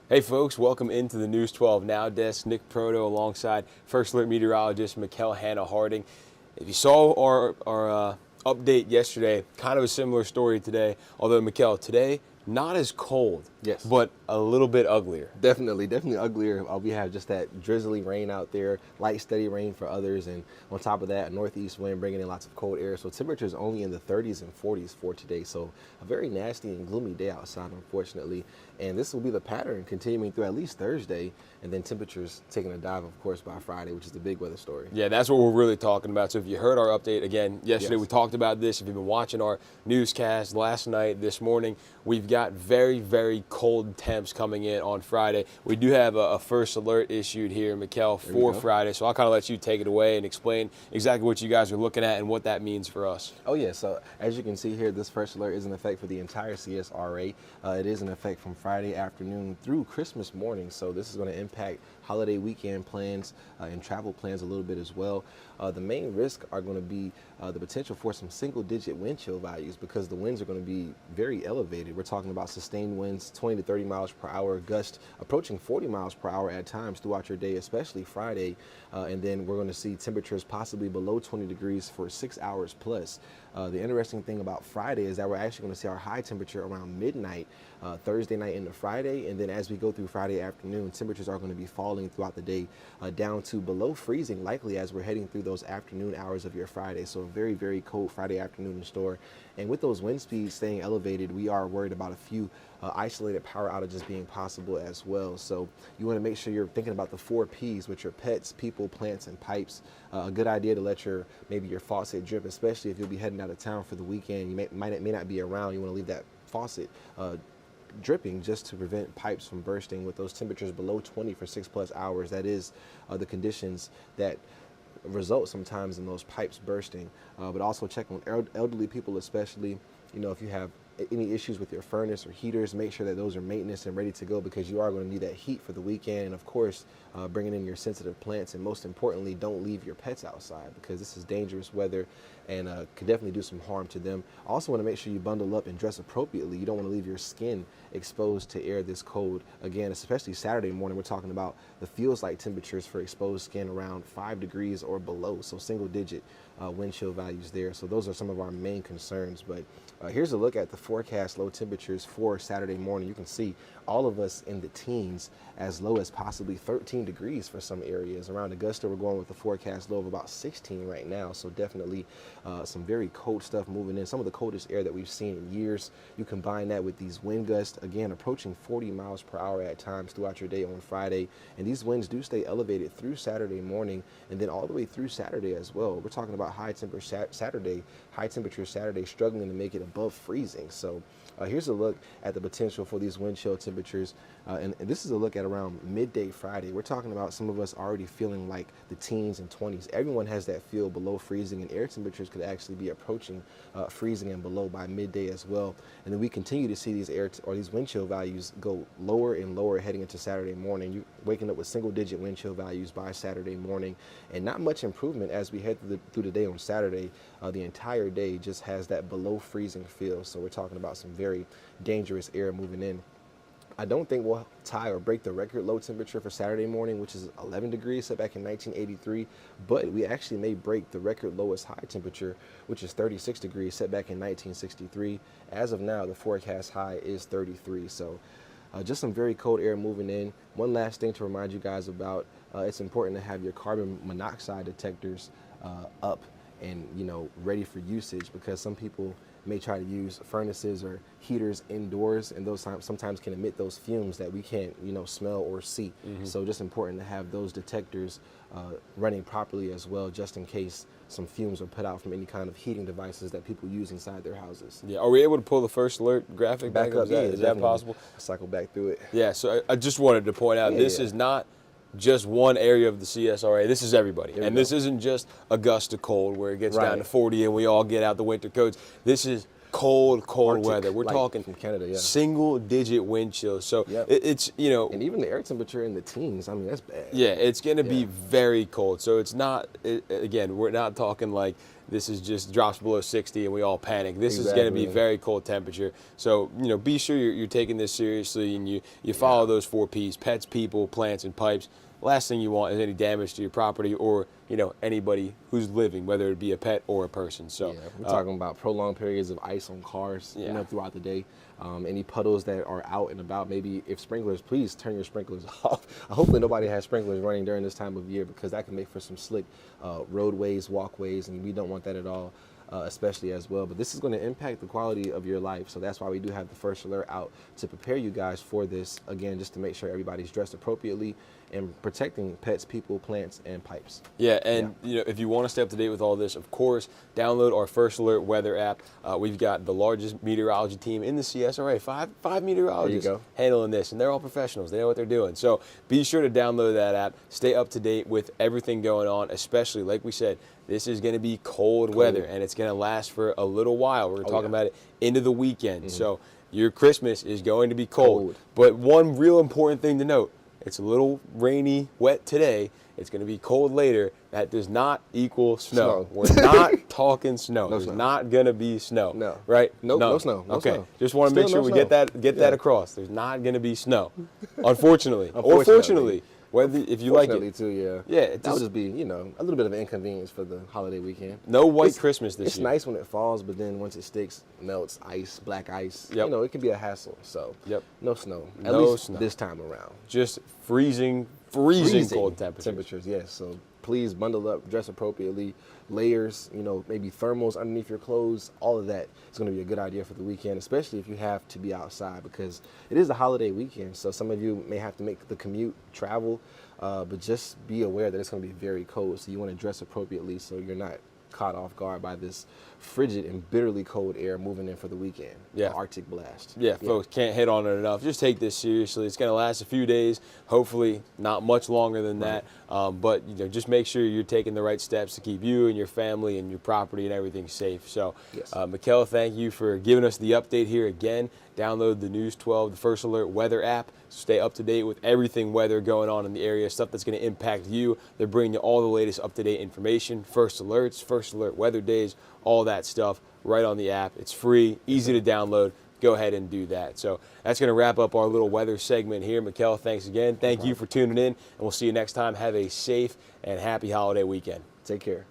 Hey folks, welcome into the News 12 Now desk. Nick Proto alongside First Alert meteorologist Mikkel Hannah Harding. If you saw our update yesterday, kind of a similar story today. Although Mikkel, today not as cold, Yes. but a little bit uglier. Definitely uglier. We have just that drizzly rain out there, light, steady rain for others, and on top of that, a northeast wind bringing in lots of cold air. So temperatures only in the 30s and 40s for today. So a very nasty and gloomy day outside, unfortunately. And this will be the pattern continuing through at least Thursday, and then temperatures taking a dive, of course, by Friday, which is the big weather story. Yeah, that's what we're really talking about. So if you heard our update again yesterday, Yes. we talked about this. If you've been watching our newscast last night, this morning, we've got very, very cold temps coming in on Friday. We do have a first alert issued here, Mikkel, for Friday. So I'll kind of let you take it away and explain exactly what you guys are looking at and what that means for us. Oh yeah, so as you can see here, this first alert is in effect for the entire CSRA. It is in effect from Friday afternoon through Christmas morning, so this is going to impact holiday weekend plans and travel plans a little bit as well. The main risk are going to be the potential for some single-digit wind chill values because the winds are going to be very elevated. We're talking about sustained winds 20 to 30 miles per hour, gusts approaching 40 miles per hour at times throughout your day, especially Friday. And then we're going to see temperatures possibly below 20 degrees for 6 hours plus. The interesting thing about Friday is that we're actually going to see our high temperature around midnight, Thursday night into Friday, and then as we go through Friday afternoon, temperatures are going to be falling throughout the day down to below freezing, likely as we're heading through those afternoon hours of your Friday. So a very, very cold Friday afternoon in store. And with those wind speeds staying elevated, we are worried about a few isolated power outages being possible as well. So you want to make sure you're thinking about the 4 Ps, which are pets, people, plants, and pipes. A good idea to let maybe your faucet drip, especially if you'll be heading out of town for the weekend. You may not be around. You want to leave that faucet dripping just to prevent pipes from bursting. With those temperatures below 20 for 6+ hours, that is the conditions that result sometimes in those pipes bursting. But also check on elderly people, especially. You know, if you have any issues with your furnace or heaters, make sure that those are maintenance and ready to go because you are going to need that heat for the weekend. And of course, bringing in your sensitive plants, and most importantly, don't leave your pets outside because this is dangerous weather and could definitely do some harm to them. Also want to make sure you bundle up and dress appropriately. You don't want to leave your skin exposed to air this cold. Again, especially Saturday morning, we're talking about the feels like temperatures for exposed skin around 5 degrees or below, so single digit wind chill values there. So those are some of our main concerns. But here's a look at the forecast low temperatures for Saturday morning. You can see all of us in the teens, as low as possibly 13 degrees for some areas. Around Augusta, we're going with a forecast low of about 16 right now. So definitely some very cold stuff moving in, some of the coldest air that we've seen in years. You combine that with these wind gusts, again, approaching 40 miles per hour at times throughout your day on Friday. And these winds do stay elevated through Saturday morning and then all the way through Saturday as well. We're talking about high temperature Saturday, struggling to make it above freezing. So here's a look at the potential for these wind chill temperatures. And this is a look at around midday Friday. We're talking about some of us already feeling like the teens and 20s. Everyone has that feel below freezing, and air temperatures could actually be approaching freezing and below by midday as well. And then we continue to see these these wind chill values go lower and lower heading into Saturday morning. You're waking up with single-digit wind chill values by Saturday morning, and not much improvement as we head through the day on Saturday. The entire day just has that below freezing feel. So we're talking about some very dangerous air moving in. I don't think we'll tie or break the record low temperature for Saturday morning, which is 11 degrees set back in 1983, but we actually may break the record lowest high temperature, which is 36 degrees set back in 1963. As of now, the forecast high is 33. So just some very cold air moving in. One last thing to remind you guys about, it's important to have your carbon monoxide detectors up and ready for usage, because some people may try to use furnaces or heaters indoors, and those sometimes can emit those fumes that we can't smell or see. So just important to have those detectors running properly as well, just in case some fumes are put out from any kind of heating devices that people use inside their houses. Yeah, are we able to pull the first alert graphic back up? Is that possible? Cycle back through it. Yeah, so I just wanted to point out, this is not just one area of the CSRA. This is everybody. And this isn't just Augusta cold where it gets down to 40 and we all get out the winter coats. This is cold Arctic weather. We're talking from Canada, single-digit wind chills. So it's, and even the air temperature in the teens, I mean, that's bad. Yeah, it's going to be very cold. So it's not, again, we're not talking like this is just drops below 60 and we all panic. This is going to be very cold temperature. So, be sure you're taking this seriously and you follow those 4 P's: pets, people, plants, and pipes. Last thing you want is any damage to your property or anybody who's living, whether it be a pet or a person. So we're talking about prolonged periods of ice on cars, throughout the day. Any puddles that are out and about, maybe if sprinklers, please turn your sprinklers off. Hopefully nobody has sprinklers running during this time of year, because that can make for some slick roadways, walkways, and we don't want that at all. Especially as well. But this is going to impact the quality of your life. So that's why we do have the first alert out to prepare you guys for this. Again, just to make sure everybody's dressed appropriately and protecting pets, people, plants, and pipes. Yeah, and if you want to stay up to date with all this, of course, download our First Alert weather app. We've got the largest meteorology team in the CSRA, five meteorologists handling this, and they're all professionals. They know what they're doing. So be sure to download that app. Stay up to date with everything going on, especially, like we said, this is going to be cold weather, and it's going to last for a little while. We're talking about it into the weekend. So your Christmas is going to be cold. But one real important thing to note, it's a little rainy, wet today. It's going to be cold later. That does not equal snow. We're not talking snow. There's not going to be snow. No. Right? Nope, no snow. No okay. Snow. Just want to make sure we get that across. There's not going to be snow. Unfortunately. Or fortunately. Whether if you like it. Too, yeah. Yeah. That would just be, a little bit of an inconvenience for the holiday weekend. No white Christmas this year. It's nice when it falls, but then once it sticks, melts, ice, black ice. Yep. It can be a hassle. So no snow. At no least snow this time around. Just freezing cold temperatures. Yes. So please bundle up, dress appropriately, layers, maybe thermals underneath your clothes. All of that is going to be a good idea for the weekend, especially if you have to be outside, because it is a holiday weekend. So some of you may have to make the commute, travel, but just be aware that it's going to be very cold. So you want to dress appropriately so you're not caught off guard by this frigid and bitterly cold air moving in for the weekend. Yeah. The Arctic blast. Yeah, folks, can't hit on it enough. Just take this seriously. It's going to last a few days, hopefully not much longer than that. But just make sure you're taking the right steps to keep you and your family and your property and everything safe. So, Mikel, thank you for giving us the update here again. Download the News 12, the First Alert weather app. Stay up to date with everything weather going on in the area, stuff that's going to impact you. They're bringing you all the latest up-to-date information, first alerts, First Alert weather days, all that stuff right on the app. It's free, easy to download. Go ahead and do that. So that's going to wrap up our little weather segment here. Mikel, thanks again. Thank you for tuning in, and we'll see you next time. Have a safe and happy holiday weekend. Take care.